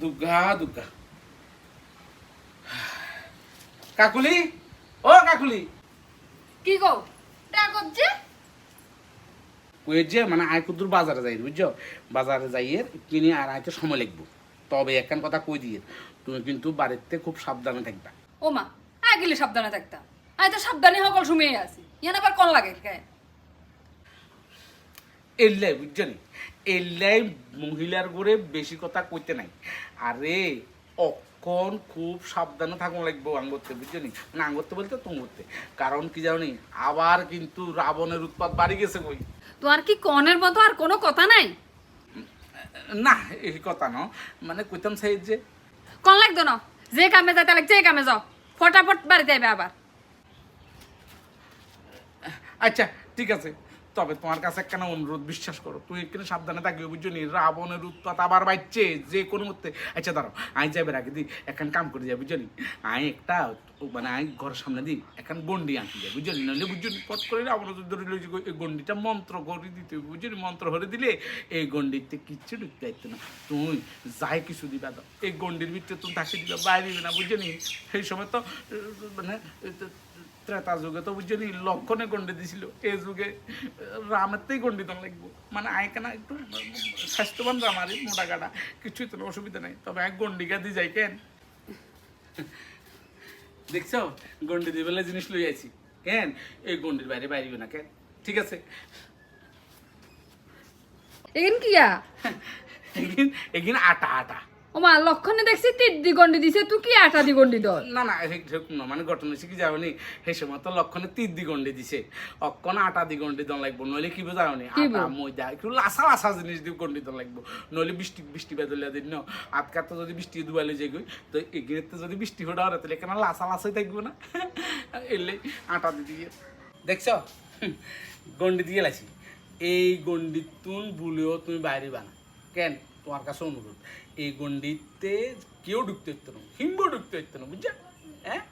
দুর্গা দুর্গা কাকুলি ও কাকুলি কি গো ডাকত যে কই যে মানে আয় কুদুর বাজারে যাই বুঝছো বাজারে যাইয়ের কিনে আর আইতে সময় লাগবে তবে একখান কথা কই দিয়ে তুমি কিন্তু বাড়িতে খুব সাবধানে থাকবা ও মা আয় গেলে সাবধানে থাকতাম আয় তো সাবধানে সকল শুমিয়ে আছি ইয়ান আবার কোন লাগে কে এল্লাই বুঝছো নি এল্লাই মহিলার ঘরে বেশি কথা কইতে নাই আরে অক্ষণ খুব সাবধানে থাকুন লাগবো আঙ্গরতে বুঝছো নি মানে আঙ্গরতে বলতে তুঙ্গরতে কারণ কি জানো নি আবার কিন্তু রাবণের উৎপাত বাড়ি গেছে কই তোমার কি কনের মতো আর কোনো কথা নাই না এই কথা ন মানে কইতাম সাইড যে কোন লাগতো না যে কামে যাইতে লাগছে এই কামে যাও ফটাফট বাড়িতে আইবে আবার আচ্ছা ঠিক আছে তবে তোমার কাছে কেন অনুরোধ বিশ্বাস করো তুই এখানে সাবধানে থাকবে বুঝছো নি রাবণের উৎপাত আবার বাড়ছে যে কোনো মধ্যে আচ্ছা দাঁড়াও আই যাবে রাখি দিই এখন কাম করে যাবে বুঝছো নি আই একটা মানে আই ঘরের সামনে দিই এখন গন্ডি আঁকি যায় বুঝছো নি নইলে বুঝছো নি পট করে রাবণ ধরে লইছে এই গন্ডিটা মন্ত্র করে দিতে হবে বুঝছো নি মন্ত্র হরে দিলে এই গন্ডিতে কিচ্ছু ঢুকতে পারতো না তুই যাই কিছু দিবা দাও এই গন্ডির ভিতরে তুমি থাকতে দিবে বাইরে দিবে না বুঝছো নি সেই সময় তো মানে ত্রেতা যুগে তো বুঝছো নি লক্ষণে গন্ডি দিছিল এই যুগে রামেরতেই গন্ডি তো লাগবো মানে আয়খানা একটু স্বাস্থ্যবান রামারি মোটা কাটা কিছুই তো অসুবিধা নেই তবে এক গন্ডিকা দিয়ে যাই কেন দেখছো গন্ডি দিয়ে বেলা জিনিস লই আছি কেন এই গন্ডির বাইরে বাইরে না কেন ঠিক আছে এগিন কিয়া এগিন আটা আটা ও মা লক্ষণে দেখছি 3 দিগন্ডি দিছে তুই কি 8 দিগন্ডি দর না না সেরকম না মানে ঘটনা হচ্ছে কি যাবনি সেই সময় তো লক্ষণে 3 দিগন্ডি দিছে অক্ষণ 8 দিগন্ডি দন লাগবো নইলে কি বোঝাওনি আটা ময়দা একটু লাসা লাসা জিনিস দিয়ে গন্ডি দন লাগবো নইলে বৃষ্টি বৃষ্টি বেদলিয়া দিন না আজকাল তো যদি বৃষ্টি দুবাইলে যাই গই তো এগিয়ে তো যদি বৃষ্টি ফোটা হরে তাহলে কেন লাসা লাসাই থাকবো না এলে আটা দিয়ে দেখছো গন্ডি দিয়ে লাইছি এই গন্ডি তুন ভুলেও তুমি বাইরে বানা কেন তোমার কাছে অনুরোধ এই গন্ডিতে কেউ ঢুকতে হতো না হিম্বু ঢুকতে হতো না বুঝছা হ্যাঁ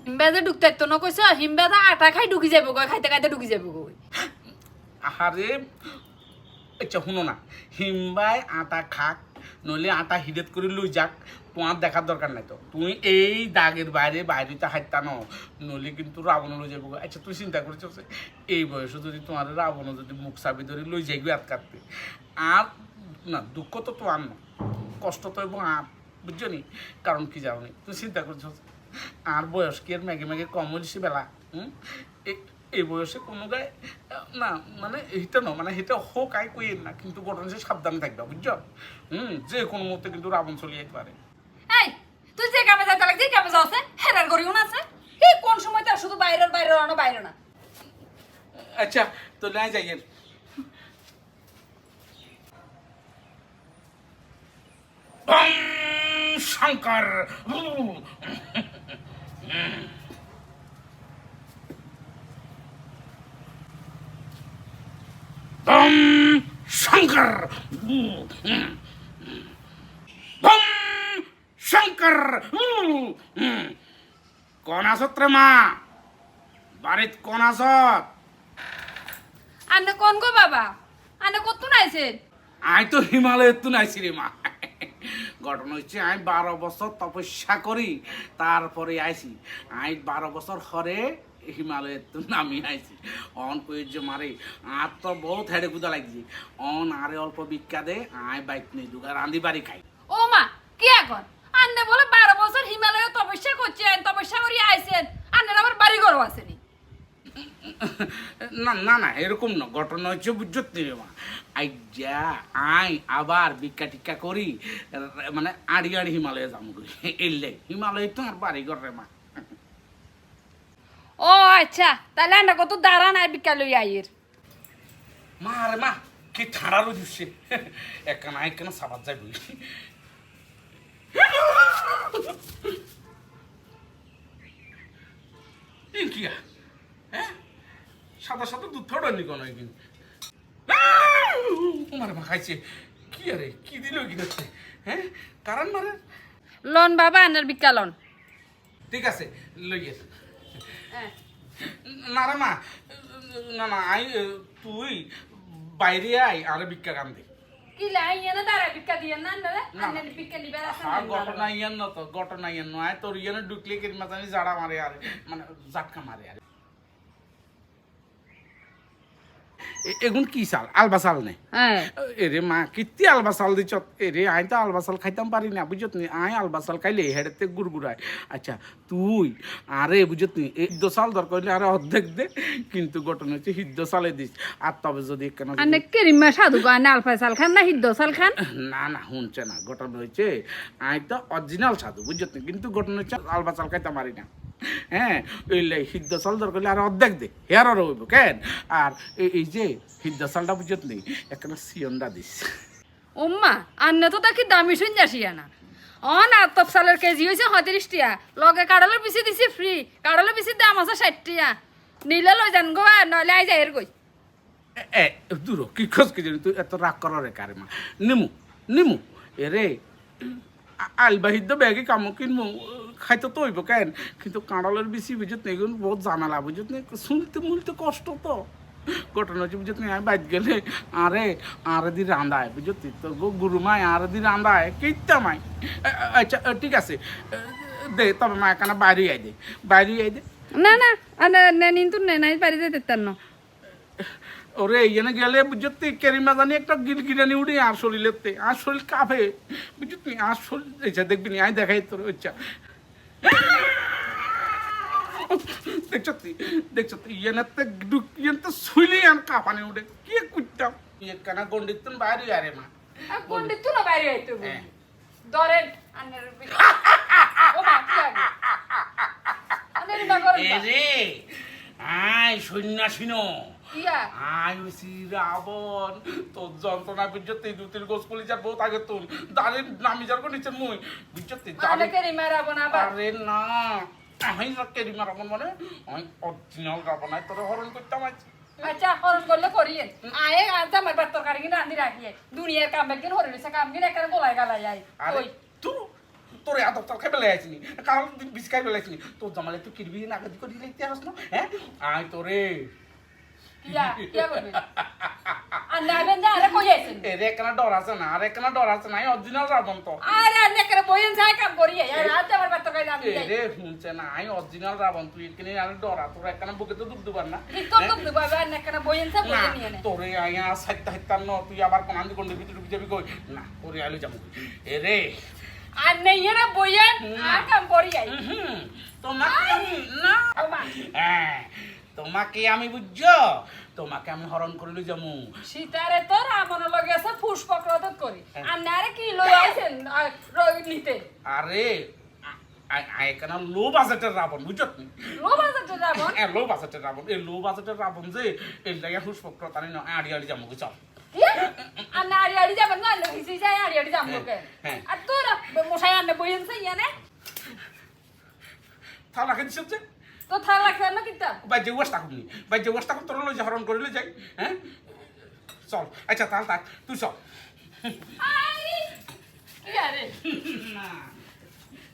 হিমবাদে ঢুকতে তো না কইছ হিমবাদা আটা খাই ঢুকি যাবো গো খাইতে খাইতে ঢুকি যাবো গো আহারে আচ্ছা শুনো না হিমবাই আটা খাক নইলে আটা হিডেত করে লই যাক তোমার দেখার দরকার নাই তো তুমি এই দাগের বাইরে বাইরেতে হাইতা ন নইলে কিন্তু রাবণ লই যাবো আচ্ছা তুই চিন্তা করেছ এই বয়সে যদি তোমার রাবণ যদি মুখ চাবি ধরে লই যাইবে হাত কাটতে আর না দুঃখ তো তোমার না কষ্ট তো এবং আর বুঝছো নি কারণ কি যাও নি তুই চিন্তা করছো আর বয়স কি আর ম্যাগে ম্যাগে কম হয়েছে বেলা এই বয়সে কোনো গায়ে না মানে এইটা না মানে এটা হোক আয় কই না কিন্তু ঘটনা সে সাবধানে থাকবে বুঝছো যে কোনো মুহূর্তে কিন্তু রাবণ চলে যেতে পারে এই তুই যে কামে যাইতে লাগছিস কামে যাও আছে হেরার করিও না আছে এই কোন সময় তো শুধু বাইরের বাইরে না আচ্ছা তো নাই যাই শঙ্কর শঙ্কর শঙ্কর কোন আসত রে মা বাড়িত কোন আসত আন্না কোন গো বাবা আন্না কত নাইছেন আই তো হিমালয়ের তো নাইছি রে মা ঘটনা হচ্ছে আমি 12 বছর তপস্যা করি তারপরে আইছি আমি 12 বছর হরে হিমালয়ের তো নামি আইছি অন কইর যে মারে আর তো বহুত হেডে কুদা লাগছে অন আরে অল্প ভিক্ষা দে আই বাইক নিয়ে দুগা রান্ধি বাড়ি খাই ও মা কি এখন আন্না বলে 12 বছর হিমালয়ে তপস্যা করছেন তপস্যা করি আইছেন আন্নার আবার বাড়ি ঘরও আসেনি না না না এরকম না ঘটনা হচ্ছে বুঝত নি মা আই যা আই আবার ভিক্ষা টিক্ষা করি মানে আড়ি আড়ি হিমালয়ে যাবো এলে হিমালয় তো আমার বাড়ি ঘর রে মা ও আচ্ছা তাহলে আন্না কত দাঁড়ান আর বিকা লই আইয়ের মা রে মা কি ঠাড়ারও দিচ্ছে একখানা একখানা সাবাত যাই বলি কি হ্যাঁ সাদা সাদা দুধ ফাটানি কোন কিন্তু তোমার মা খাইছে কি আরে কি দিল কি করতে হ্যাঁ কারণ মারে লন বাবা আন্নার বিকা লন ঠিক আছে লইয়ে না রে মা না না আই তুই বাইরে আই আরে ভিক্ষা কাম দে কি লাই এনে দাঁড়া ভিক্ষা দিয়ে না আন্নারে আন্নার ভিক্ষা নিবার আছে না ঘটনা ইয়ান না তো ঘটনা ইয়ান নয় তোর ইয়ানে ঢুকলে কিংবা জানি জাড়া মারে আর মানে জাটকা মারে আর এগুন কি চাল আলবা চাল নেই হ্যাঁ এরে মা কিত্তি আলবা চাল দিছ এরে আই তো আলবা চাল খাইতাম পারি না বুঝত নি আই আলবা চাল খাইলে হেডেতে গুড়গুড়ায় আচ্ছা তুই আরে বুঝত নি হিদ্দ চাল দরকার হইলে আরে অর্ধেক দে কিন্তু ঘটনা হচ্ছে হিদ্দ চালে দিস আর তবে যদি কেন আন্নে কেরিমা সাধু গো আন্নে আলফা চাল খান না হিদ্দ চাল খান না না শুনছে না ঘটনা হয়েছে আই তো অরিজিনাল সাধু বুঝত নি কিন্তু ঘটনা হচ্ছে আলবা চাল খাইতাম পারি না হ্যাঁ ওই সিদ্ধ চাল দরকার করলে আর অর্ধেক দে হেয়ার আর হইব কেন আর এই যে সিদ্ধ চালটা বুঝত নেই একটা সিয়নটা দিস ওম্মা আন্নে তো দেখি দামি শুন যাসিয়া না অন আতপ সালের কেজি হয়েছে 35 টিয়া লগে কাড়ালে পিছি দিছি ফ্রি কাড়ালে পিছি দাম আছে 60 টিয়া নিলে লই যান গো নলে আই যাই এর কই এ দূর কি খোঁজ কি জানি তুই এত রাগ করার রে কারে মা নিমু নিমু এরে আলবা সিদ্ধ ব্যাগে কামো কিনমু খাইতে তো হইব কেন কিন্তু কাঁড়ালের বেশি বুঝত নেই বহুত ঝামেলা বুঝত নেই শুনতে মুলতে কষ্ট তো ঘটনা হচ্ছে বুঝত নেই আমি বাইর গেলে আরে আরে দি রান্দায় বুঝত তোর গো গুরুমায় আরে দি রান্দায় কেইতামাই আচ্ছা ঠিক আছে দে তবে মা এখানে বাইরে আই দে বাইরে আই দে না না আন্নে নিন্তু নাই পারি যাইতে তার না ওরে এখানে গেলে বুঝতে কেরিমা জানি একটা গিলগিরানি উঠে আর শরীরেতে আর শরীর কাঁপে বুঝতি আর শরীর আচ্ছা দেখবি নি আই দেখাই তোর আচ্ছা দেখছি ইয়ানাতে ইয়ানতে শুইলি আর কাঁপানি উঠে কি করতাম এখানে গন্ডিতন বাইরে আরে মা গন্ডিত তো না বাইরে আইতো ধরেন আন্নের ও মা কি আগে আন্নের না করে এরে আই সন্ন্যাসিনো কিয়া আই হইছি রাবণ তোর যন্ত্রণা বুঝতে দুতির গোস কলিজার বহুত আগে তুন দাঁড়ে নামি যার কো নিচে মুই বুঝতে আন্নে কেরিমা রাবণ আবার আরে না আমি কেরিমা রাবণ মানে আমি অরিজিনাল রাবণ আই তোর হরণ করতাম আজ আচ্ছা হরণ করলে করিয়েন আয়ে আজ আমার বাত তরকারি কিনা রান্ধি রাখিয়ে দুনিয়ার কাম একদিন হরে নিছে কাম কিনা একারে গোলাই গালাই আই আরে ওই তুই তোরে এত তরকারি বেলা আইছিনি কারণ বিস্কাই বেলা আইছিনি তোর জামালে তুই কিরবি না আগে দিকে দিলে ইতিহাস না হ্যাঁ আই তোরে কিয়া করবি আন্নে আবেন যা আরে কই আইছেন এর একখানা ডর আছে না আর একখানা ডর আছে না অরিজিনাল রাবণ তো আরে আন্নে করে বইন যায় কাম করিয়ে আজ আমার বাত তরকারি রান্ধি যাই রে শুনছে না আমি অরিজিনাল রাবণ তুই এখানে আর ডরা তোর একখানা বুকে তো দুধ দুবার না তো তো দুবাবে আন্নে করে বইন যা বইন নিয়ে নে তোরে আইয়া সাইতা হাইতা ন তুই আবার কোন আন্দি কোন ভিতরে ঢুকে যাবি কই না তোরে আইলে যাবো এ রে আন্নে ইয়েরা বইন আর কাম করি আই তোমাকে আমি না ও মা হ্যাঁ তোমাকে আমি বুঝছো তোমাকে আমি হরণ করিলে যাবো সীতারে তো রামন লগে আছে পুষ্পক রদত করি আন্নে আরে কি লই আইছেন নিতে আরে এখানে লো বাজেটের রাবণ বুঝছো লো বাজাতে রাবণ হ্যাঁ লো বাজেটের রাবণ এই লো বাজেটের রাবণ যে এই জায়গায় পুষ্পক্র তানি না আড়ি আড়ি যাবো চল কি আন্নে আড়ি আড়ি যাবেন না আন্নে কিছু যায় আড়ি আড়ি যাবো কে আর তোর মশাই আন্নে বইন সে ইয়ানে থালা খেয়ে দিচ্ছে তো থালা লাগছে না কিতা বাইজে ওয়াস্তা করবি বাইজে ওয়াস্তা করতে রলো যে হরণ করিলে যাই হ্যাঁ চল আচ্ছা তাহলে থাক তুই চল আই কি আরে না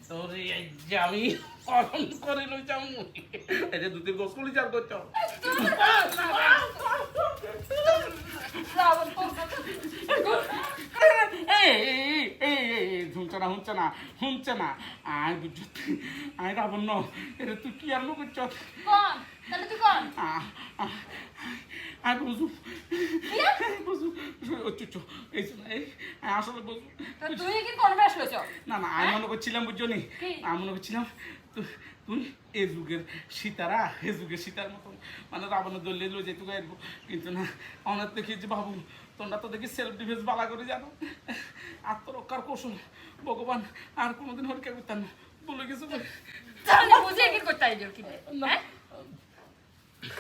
তোরে যে আমি হরণ করিলে যাবো এই যে দুটি গোস করি যাও করছো রাবণ তো শুনছে না আয় বুঝছ আয় রাবণ ন এটা তুই কি আর করছ কোন তাহলে তুই কোন আয় বুঝু বুঝু আসলে বুঝু তো তুই কি কোন বেশ লইছ না না আমি মনে করছিলাম বুঝছো নি আমি মনে করছিলাম তুই এ যুগের সীতারা এ যুগের সীতার মতন মানে রাবণের দলিয়ে লই যেতে গাইবো কিন্তু না অনেক দেখি যে বাবু তোমরা তো দেখি সেলফ ডিফেন্স বালা করে জানো আত্মরক্ষার কৌশল ভগবান আর কোনোদিন হরিকা করতাম না বলে গেছে তাহলে বুঝে কি করতে আইছো কি হ্যাঁ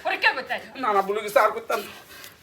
পরীক্ষা করতে আইছো না না বলে গেছে আর করতাম না